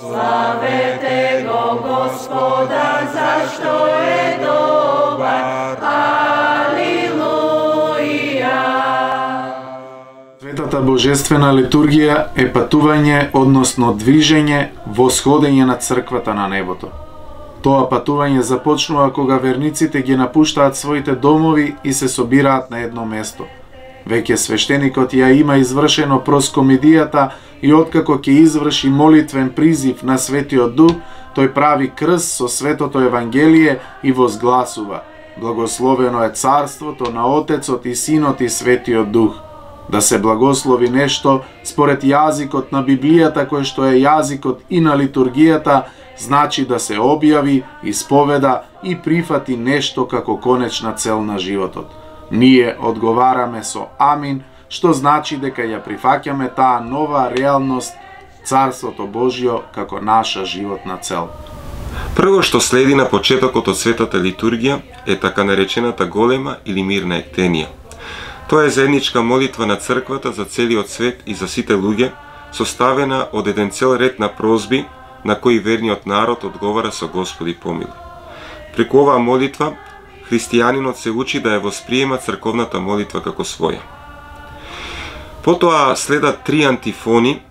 Slavete go Gospoda, zašto je dobar. Алилуја. Светата Божествена литургија е патување, односно движење, восходење на црквата на небото. Тоа патување започнува кога верниците ги напуштаат своите домови и се собираат на едно место. Веќе свештеникот ја има извршено проскомидијата и откако ќе изврши молитвен призив на Светиот Дух, тој прави крст со Светото Евангелие и возгласува: Благословено е царството на Отецот и Синот и Светиот Дух. Да се благослови нешто според јазикот на Библијата, кој што е јазикот и на литургијата, значи да се објави, исповеда и прифати нешто како конечна цел на животот. Ние одговараме со амин, што значи дека ја прифаќаме таа нова реалност, Царството Божјо, како наша животна цел. Прво што следи на почетокот од светата литургија е така наречената голема или мирна ектенија. Тоа е заедничка молитва на црквата за целиот свет и за сите луѓе, составена од еден цел ред на прозби на кои верниот народ одговара со Господи помилуј. Преку оваа молитва, христијанинот се учи да ја восприема црковната молитва како своја. Потоа следат три антифони.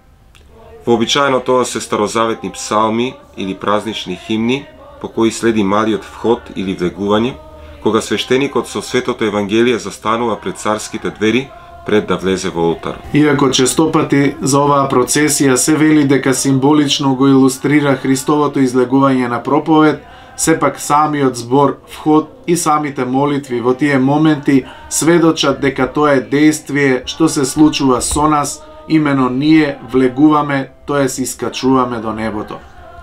Вообичаено тоа се старозаветни псалми или празнични химни, по кои следи малиот вход или влегување, кога свештеникот со Светото Евангелие застанува пред царските двери пред да влезе во олтарот. Иако честопати за оваа процесија се вели дека символично го илустрира Христовото излегување на проповед, сепак самиот збор вход и самите молитви во тие моменти сведочат дека тоа е действие што се случува со нас, имено ние влегуваме, тоест искачуваме до небото.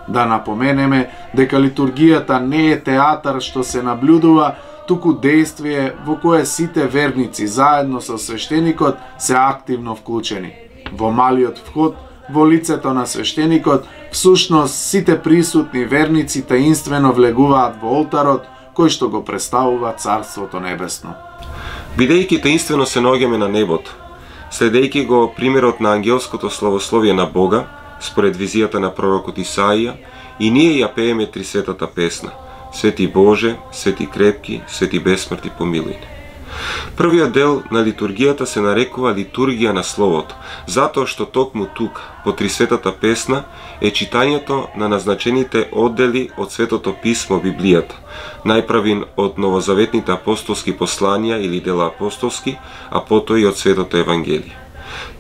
Да напоменеме дека литургијата не е театар што се наблюдува, туку действие во кое сите верници заедно со свештеникот се активно вклучени. Во малиот вход, во лицето на свештеникот, всушност сите присутни верници таинствено влегуваат во олтарот, кој што го представува Царството Небесно. Бидејќи таинствено се наоѓаме на небото, следејќи го примерот на ангелското славословие на Бога, според визијата на пророкот Исаија, и ние ја пееме трисветата песна: Свети Боже, Свети крепки, Свети бесмртни помилуј не. Првиот дел на литургијата се нарекува литургија на Словото, затоа што токму тука, по трисветата песна, е читањето на назначените оддели од Светото писмо Библијата, најпрвин од новозаветните апостолски посланија или дела апостолски, а потоа и од Светото Евангелие.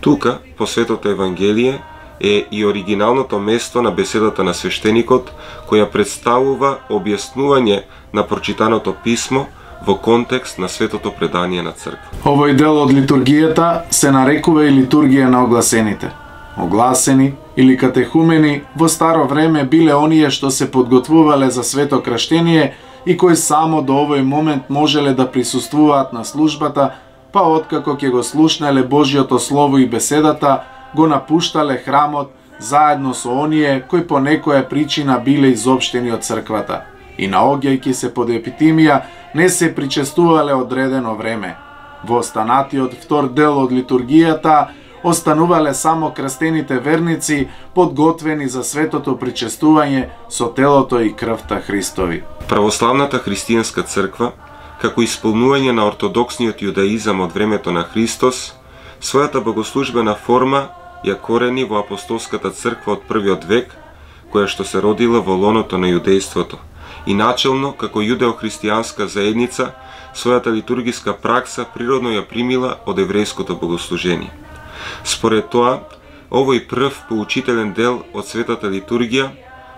Тука, по Светото Евангелие, е и оригиналното место на беседата на свештеникот, која представува објаснување на прочитаното писмо во контекст на светото предание на црква. Овој дел од литургијата се нарекува и литургија на огласените. Огласени или катехумени во старо време биле оние што се подготвувале за свето крштение и кои само до овој момент можеле да присуствуваат на службата, па откако ќе го слушнале Божјото слово и беседата, го напуштале храмот заедно со оние кои по некоја причина биле изопштени од црквата и наоѓајќи се под епитемија не се причестувале одредено време. Во останатиот втор дел од литургијата останувале само крстените верници подготвени за светото причестување со телото и крвта Христови. Православната христијанска црква, како исполнување на ортодоксниот јудаизам од времето на Христос, својата богослужбена форма ја корени во апостолската црква од првиот век, која што се родила во лоното на јудејството, и начелно, како јудео-христијанска заедница, својата литургиска пракса природно ја примила од еврејското богослужение. Според тоа, овој прв поучителен дел од светата литургија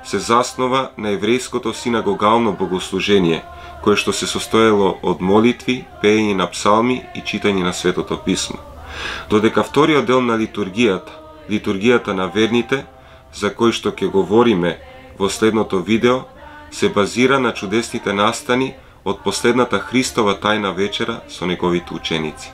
се заснова на еврејското синагогално богослужение, кое што се состоело од молитви, пеење на псалми и читање на Светото писмо. Додека вториот дел на литургијата, литургијата на верните, за кој што ќе говориме во следното видео, се базира на чудесните настани од последната Христова тајна вечера со неговите ученици.